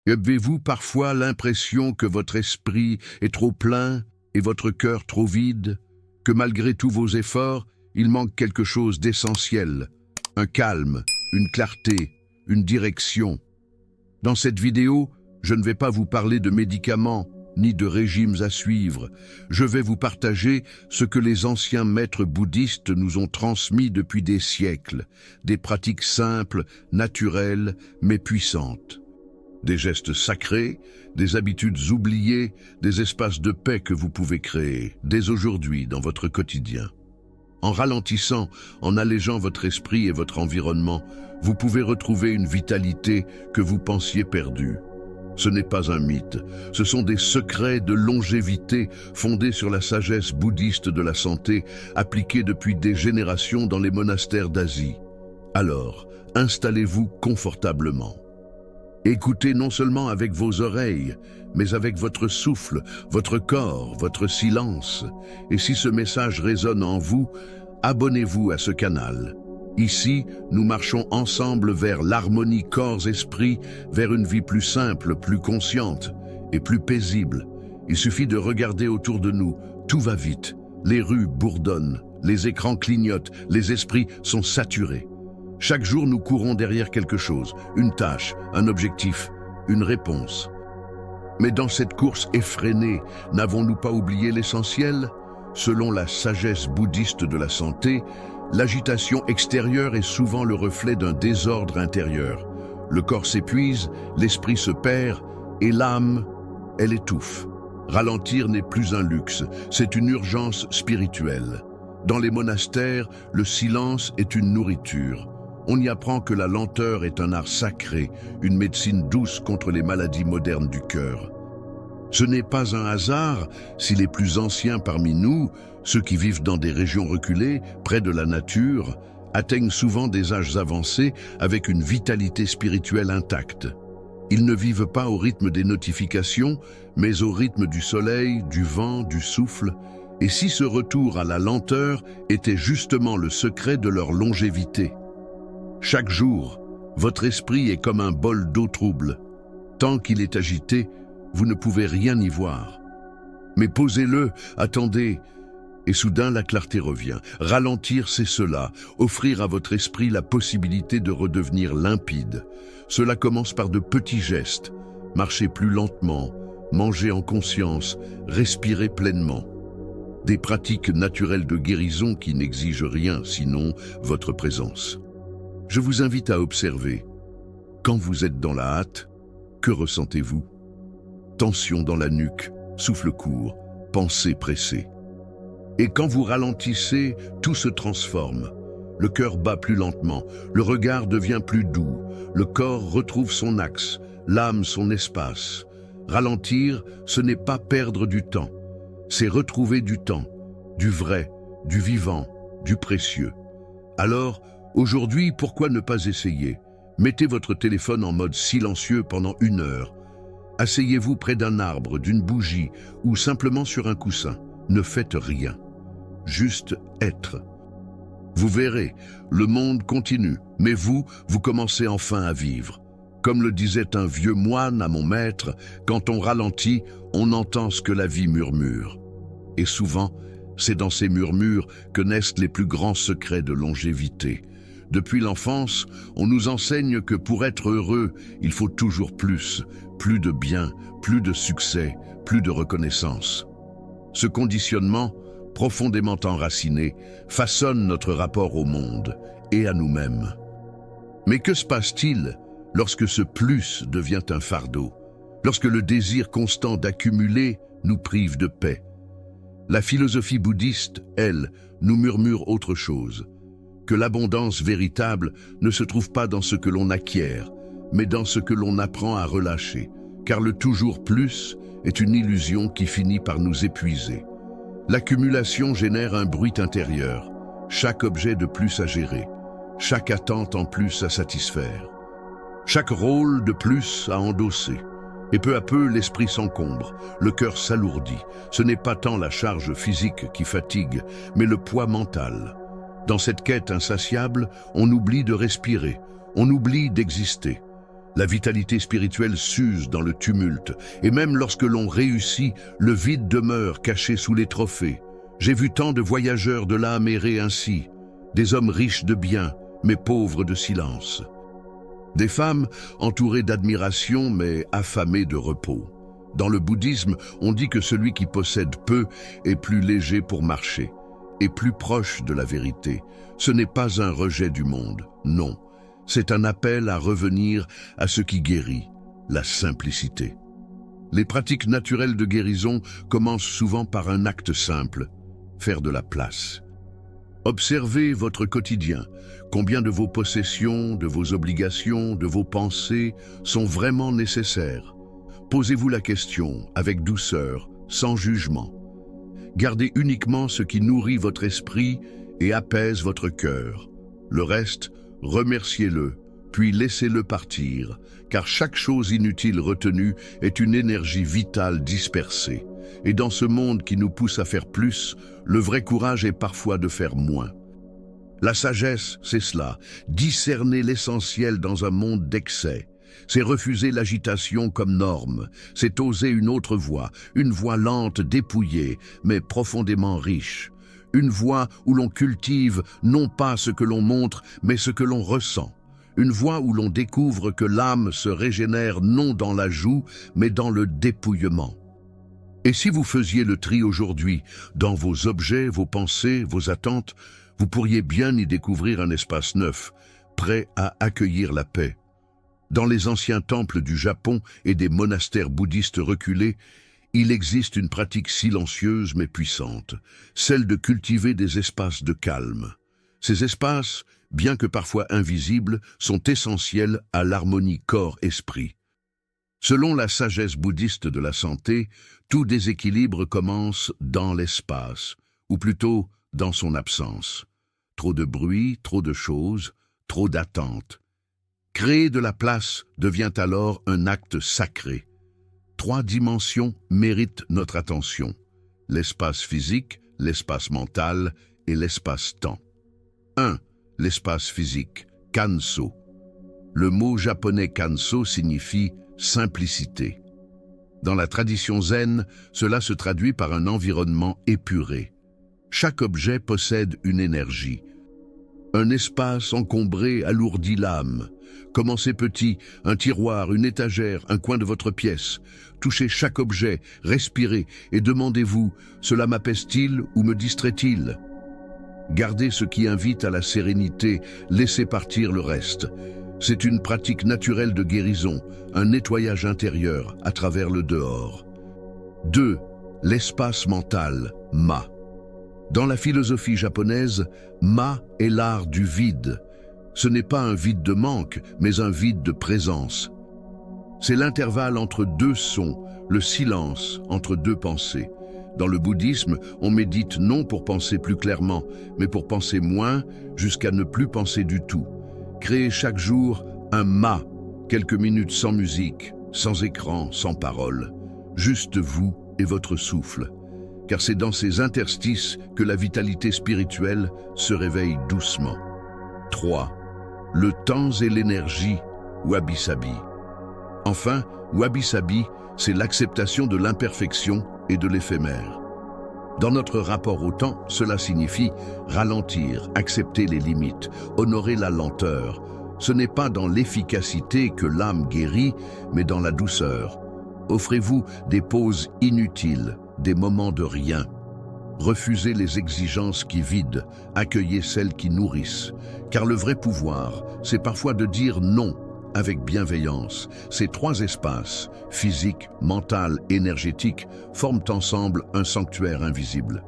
Avez-vous parfois l'impression que votre esprit est trop plein et votre cœur trop vide, que malgré tous vos efforts, il manque quelque chose d'essentiel, un calme, une clarté, une direction? Dans cette vidéo, je ne vais pas vous parler de médicaments ni de régimes à suivre. Je vais vous partager ce que les anciens maîtres bouddhistes nous ont transmis depuis des siècles, des pratiques simples, naturelles, mais puissantes. Des gestes sacrés, des habitudes oubliées, des espaces de paix que vous pouvez créer, dès aujourd'hui, dans votre quotidien. En ralentissant, en allégeant votre esprit et votre environnement, vous pouvez retrouver une vitalité que vous pensiez perdue. Ce n'est pas un mythe, ce sont des secrets de longévité fondés sur la sagesse bouddhiste de la santé, appliquée depuis des générations dans les monastères d'Asie. Alors, installez-vous confortablement. Écoutez non seulement avec vos oreilles, mais avec votre souffle, votre corps, votre silence. Et si ce message résonne en vous, abonnez-vous à ce canal. Ici, nous marchons ensemble vers l'harmonie corps-esprit, vers une vie plus simple, plus consciente et plus paisible. Il suffit de regarder autour de nous, tout va vite. Les rues bourdonnent, les écrans clignotent, les esprits sont saturés. Chaque jour, nous courons derrière quelque chose, une tâche, un objectif, une réponse. Mais dans cette course effrénée, n'avons-nous pas oublié l'essentiel? Selon la sagesse bouddhiste de la santé, l'agitation extérieure est souvent le reflet d'un désordre intérieur. Le corps s'épuise, l'esprit se perd et l'âme, elle étouffe. Ralentir n'est plus un luxe, c'est une urgence spirituelle. Dans les monastères, le silence est une nourriture. On y apprend que la lenteur est un art sacré, une médecine douce contre les maladies modernes du cœur. Ce n'est pas un hasard si les plus anciens parmi nous, ceux qui vivent dans des régions reculées, près de la nature, atteignent souvent des âges avancés avec une vitalité spirituelle intacte. Ils ne vivent pas au rythme des notifications, mais au rythme du soleil, du vent, du souffle. Et si ce retour à la lenteur était justement le secret de leur longévité? Chaque jour, votre esprit est comme un bol d'eau trouble. Tant qu'il est agité, vous ne pouvez rien y voir. Mais posez-le, attendez, et soudain la clarté revient. Ralentir, c'est cela, offrir à votre esprit la possibilité de redevenir limpide. Cela commence par de petits gestes, marcher plus lentement, manger en conscience, respirer pleinement. Des pratiques naturelles de guérison qui n'exigent rien, sinon votre présence. Je vous invite à observer. Quand vous êtes dans la hâte, que ressentez-vous? Tension dans la nuque, souffle court, pensée pressée. Et quand vous ralentissez, tout se transforme. Le cœur bat plus lentement, le regard devient plus doux, le corps retrouve son axe, l'âme son espace. Ralentir, ce n'est pas perdre du temps, c'est retrouver du temps, du vrai, du vivant, du précieux. Alors, aujourd'hui, pourquoi ne pas essayer? Mettez votre téléphone en mode silencieux pendant 1 heure. Asseyez-vous près d'un arbre, d'une bougie ou simplement sur un coussin. Ne faites rien. Juste être. Vous verrez, le monde continue, mais vous commencez enfin à vivre. Comme le disait un vieux moine à mon maître, quand on ralentit, on entend ce que la vie murmure. Et souvent, c'est dans ces murmures que naissent les plus grands secrets de longévité. Depuis l'enfance, on nous enseigne que pour être heureux, il faut toujours plus de bien, plus de succès, plus de reconnaissance. Ce conditionnement, profondément enraciné, façonne notre rapport au monde et à nous-mêmes. Mais que se passe-t-il lorsque ce plus devient un fardeau, lorsque le désir constant d'accumuler nous prive de paix? La philosophie bouddhiste, elle, nous murmure autre chose, que l'abondance véritable ne se trouve pas dans ce que l'on acquiert, mais dans ce que l'on apprend à relâcher, car le toujours plus est une illusion qui finit par nous épuiser. L'accumulation génère un bruit intérieur, chaque objet de plus à gérer, chaque attente en plus à satisfaire, chaque rôle de plus à endosser. Et peu à peu, l'esprit s'encombre, le cœur s'alourdit. Ce n'est pas tant la charge physique qui fatigue, mais le poids mental. Dans cette quête insatiable, on oublie de respirer, on oublie d'exister. La vitalité spirituelle s'use dans le tumulte, et même lorsque l'on réussit, le vide demeure caché sous les trophées. J'ai vu tant de voyageurs de l'âme errer ainsi, des hommes riches de biens, mais pauvres de silence. Des femmes entourées d'admiration, mais affamées de repos. Dans le bouddhisme, on dit que celui qui possède peu est plus léger pour marcher, et plus proche de la vérité. Ce n'est pas un rejet du monde, non. C'est un appel à revenir à ce qui guérit, la simplicité. Les pratiques naturelles de guérison commencent souvent par un acte simple, faire de la place. Observez votre quotidien. Combien de vos possessions, de vos obligations, de vos pensées sont vraiment nécessaires? Posez-vous la question avec douceur, sans jugement. Gardez uniquement ce qui nourrit votre esprit et apaise votre cœur. Le reste, remerciez-le, puis laissez-le partir, car chaque chose inutile retenue est une énergie vitale dispersée. Et dans ce monde qui nous pousse à faire plus, le vrai courage est parfois de faire moins. La sagesse, c'est cela, discerner l'essentiel dans un monde d'excès. C'est refuser l'agitation comme norme, c'est oser une autre voie, une voie lente, dépouillée, mais profondément riche. Une voie où l'on cultive non pas ce que l'on montre, mais ce que l'on ressent. Une voie où l'on découvre que l'âme se régénère non dans la joue, mais dans le dépouillement. Et si vous faisiez le tri aujourd'hui, dans vos objets, vos pensées, vos attentes, vous pourriez bien y découvrir un espace neuf, prêt à accueillir la paix. Dans les anciens temples du Japon et des monastères bouddhistes reculés, il existe une pratique silencieuse mais puissante, celle de cultiver des espaces de calme. Ces espaces, bien que parfois invisibles, sont essentiels à l'harmonie corps-esprit. Selon la sagesse bouddhiste de la santé, tout déséquilibre commence dans l'espace, ou plutôt dans son absence. Trop de bruit, trop de choses, trop d'attentes. Créer de la place devient alors un acte sacré. 3 dimensions méritent notre attention: l'espace physique, l'espace mental et l'espace-temps. 1. L'espace physique, Kanso. Le mot japonais Kanso signifie simplicité. Dans la tradition zen, cela se traduit par un environnement épuré. Chaque objet possède une énergie. Un espace encombré alourdit l'âme. Commencez petit, un tiroir, une étagère, un coin de votre pièce. Touchez chaque objet, respirez et demandez-vous, cela m'apaise-t-il ou me distrait-il? Gardez ce qui invite à la sérénité, laissez partir le reste. C'est une pratique naturelle de guérison, un nettoyage intérieur à travers le dehors. 2. L'espace mental, Ma. Dans la philosophie japonaise, Ma est l'art du vide. Ce n'est pas un vide de manque, mais un vide de présence. C'est l'intervalle entre 2 sons, le silence entre 2 pensées. Dans le bouddhisme, on médite non pour penser plus clairement, mais pour penser moins, jusqu'à ne plus penser du tout. Créez chaque jour un Ma, quelques minutes sans musique, sans écran, sans parole. Juste vous et votre souffle. Car c'est dans ces interstices que la vitalité spirituelle se réveille doucement. 3. Le temps et l'énergie, Wabi-sabi. Enfin, Wabi-sabi, c'est l'acceptation de l'imperfection et de l'éphémère. Dans notre rapport au temps, cela signifie ralentir, accepter les limites, honorer la lenteur. Ce n'est pas dans l'efficacité que l'âme guérit, mais dans la douceur. Offrez-vous des pauses inutiles, des moments de rien. Refusez les exigences qui vident, accueillez celles qui nourrissent. Car le vrai pouvoir, c'est parfois de dire non avec bienveillance. Ces 3 espaces, physique, mental, énergétique, forment ensemble un sanctuaire invisible.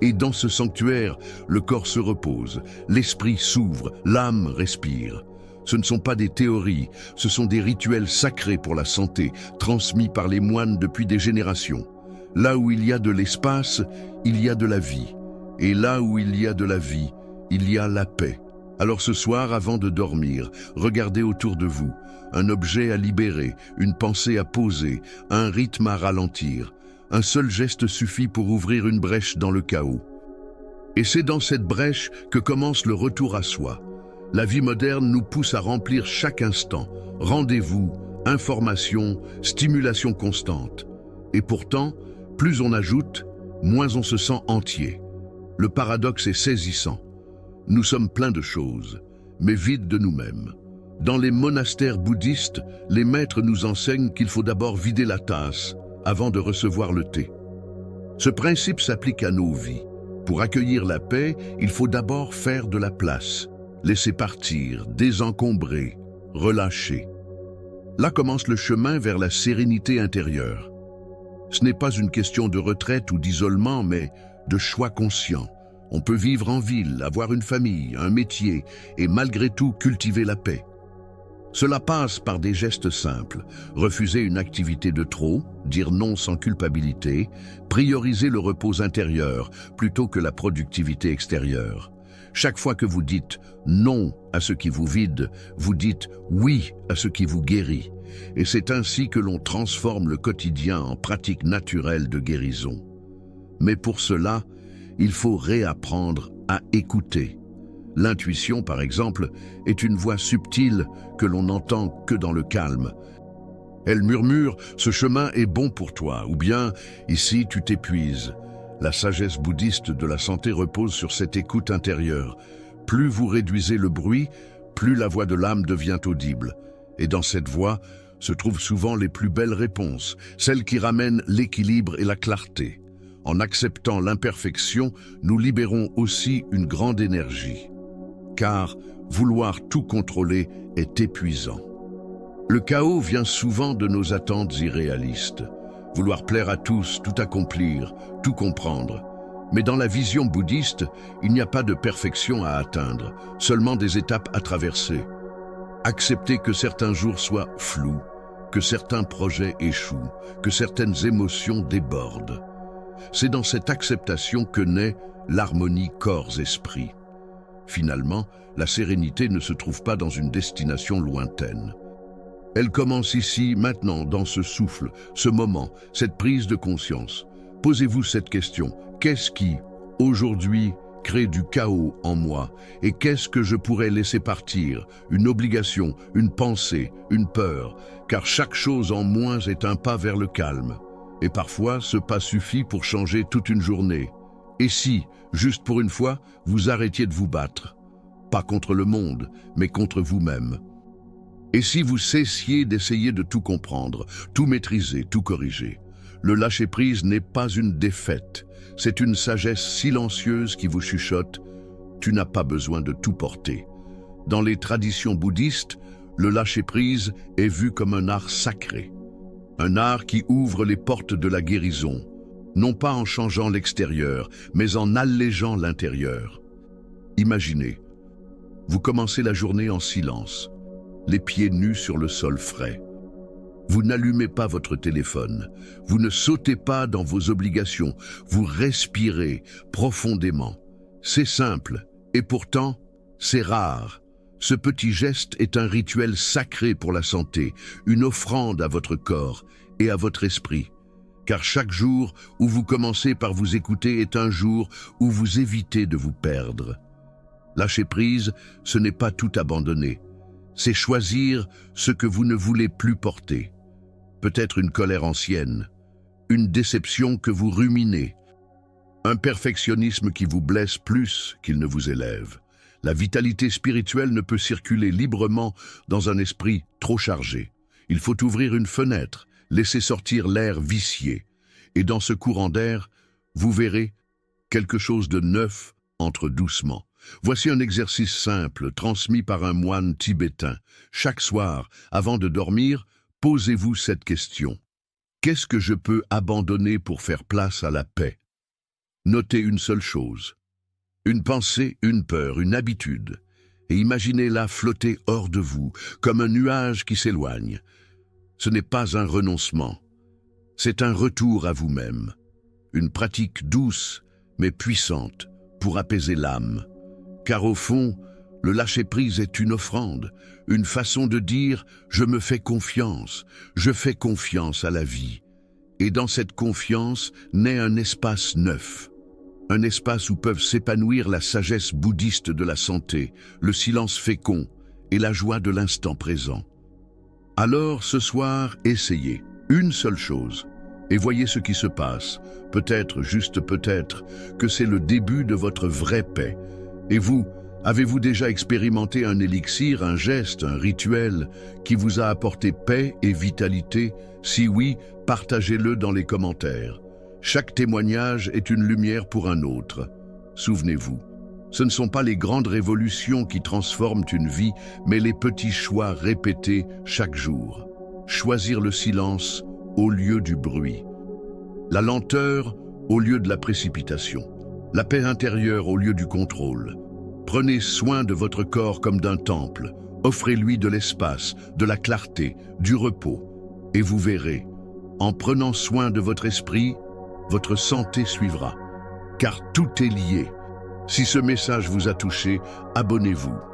Et dans ce sanctuaire, le corps se repose, l'esprit s'ouvre, l'âme respire. Ce ne sont pas des théories, ce sont des rituels sacrés pour la santé, transmis par les moines depuis des générations. Là où il y a de l'espace, il y a de la vie. Et là où il y a de la vie, il y a la paix. Alors ce soir, avant de dormir, regardez autour de vous. Un objet à libérer, une pensée à poser, un rythme à ralentir. Un seul geste suffit pour ouvrir une brèche dans le chaos. Et c'est dans cette brèche que commence le retour à soi. La vie moderne nous pousse à remplir chaque instant. Rendez-vous, information, stimulation constante. Et pourtant, plus on ajoute, moins on se sent entier. Le paradoxe est saisissant. Nous sommes pleins de choses, mais vides de nous-mêmes. Dans les monastères bouddhistes, les maîtres nous enseignent qu'il faut d'abord vider la tasse avant de recevoir le thé. Ce principe s'applique à nos vies. Pour accueillir la paix, il faut d'abord faire de la place, laisser partir, désencombrer, relâcher. Là commence le chemin vers la sérénité intérieure. Ce n'est pas une question de retraite ou d'isolement, mais de choix conscient. On peut vivre en ville, avoir une famille, un métier, et malgré tout cultiver la paix. Cela passe par des gestes simples, refuser une activité de trop, dire non sans culpabilité, prioriser le repos intérieur plutôt que la productivité extérieure. Chaque fois que vous dites non à ce qui vous vide, vous dites oui à ce qui vous guérit. Et c'est ainsi que l'on transforme le quotidien en pratique naturelle de guérison. Mais pour cela, il faut réapprendre à écouter. L'intuition, par exemple, est une voix subtile que l'on n'entend que dans le calme. Elle murmure « ce chemin est bon pour toi » ou bien « ici tu t'épuises ». La sagesse bouddhiste de la santé repose sur cette écoute intérieure. Plus vous réduisez le bruit, plus la voix de l'âme devient audible. Et dans cette voix se trouvent souvent les plus belles réponses, celles qui ramènent l'équilibre et la clarté. En acceptant l'imperfection, nous libérons aussi une grande énergie. Car vouloir tout contrôler est épuisant. Le chaos vient souvent de nos attentes irréalistes. Vouloir plaire à tous, tout accomplir, tout comprendre. Mais dans la vision bouddhiste, il n'y a pas de perfection à atteindre, seulement des étapes à traverser. Accepter que certains jours soient flous, que certains projets échouent, que certaines émotions débordent. C'est dans cette acceptation que naît l'harmonie corps-esprit. Finalement, la sérénité ne se trouve pas dans une destination lointaine. Elle commence ici, maintenant, dans ce souffle, ce moment, cette prise de conscience. Posez-vous cette question. Qu'est-ce qui, aujourd'hui, crée du chaos en moi? Et qu'est-ce que je pourrais laisser partir? Une obligation, une pensée, une peur? Car chaque chose en moins est un pas vers le calme. Et parfois, ce pas suffit pour changer toute une journée. Et si, juste pour une fois, vous arrêtiez de vous battre? Pas contre le monde, mais contre vous-même. Et si vous cessiez d'essayer de tout comprendre, tout maîtriser, tout corriger? Le lâcher-prise n'est pas une défaite, c'est une sagesse silencieuse qui vous chuchote « tu n'as pas besoin de tout porter ». Dans les traditions bouddhistes, le lâcher-prise est vu comme un art sacré. Un art qui ouvre les portes de la guérison, non pas en changeant l'extérieur, mais en allégeant l'intérieur. Imaginez, vous commencez la journée en silence, les pieds nus sur le sol frais. Vous n'allumez pas votre téléphone, vous ne sautez pas dans vos obligations, vous respirez profondément. C'est simple, et pourtant, c'est rare. Ce petit geste est un rituel sacré pour la santé, une offrande à votre corps et à votre esprit. Car chaque jour où vous commencez par vous écouter est un jour où vous évitez de vous perdre. Lâcher prise, ce n'est pas tout abandonner. C'est choisir ce que vous ne voulez plus porter. Peut-être une colère ancienne, une déception que vous ruminez, un perfectionnisme qui vous blesse plus qu'il ne vous élève. La vitalité spirituelle ne peut circuler librement dans un esprit trop chargé. Il faut ouvrir une fenêtre, laisser sortir l'air vicié. Et dans ce courant d'air, vous verrez, quelque chose de neuf entre doucement. Voici un exercice simple, transmis par un moine tibétain. Chaque soir, avant de dormir, posez-vous cette question. Qu'est-ce que je peux abandonner pour faire place à la paix? Notez une seule chose. Une pensée, une peur, une habitude. Et imaginez-la flotter hors de vous, comme un nuage qui s'éloigne. Ce n'est pas un renoncement. C'est un retour à vous-même. Une pratique douce, mais puissante, pour apaiser l'âme. Car au fond, le lâcher-prise est une offrande, une façon de dire « je me fais confiance, je fais confiance à la vie ». Et dans cette confiance naît un espace neuf. un espace où peuvent s'épanouir la sagesse bouddhiste de la santé, le silence fécond et la joie de l'instant présent. Alors, ce soir, essayez une seule chose et voyez ce qui se passe. Peut-être, juste peut-être, que c'est le début de votre vraie paix. Et vous, avez-vous déjà expérimenté un élixir, un geste, un rituel qui vous a apporté paix et vitalité? Si oui, partagez-le dans les commentaires. Chaque témoignage est une lumière pour un autre. Souvenez-vous, ce ne sont pas les grandes révolutions qui transforment une vie, mais les petits choix répétés chaque jour. Choisir le silence au lieu du bruit, la lenteur au lieu de la précipitation, la paix intérieure au lieu du contrôle. Prenez soin de votre corps comme d'un temple, offrez-lui de l'espace, de la clarté, du repos, et vous verrez, en prenant soin de votre esprit, votre santé suivra, car tout est lié. Si ce message vous a touché, abonnez-vous.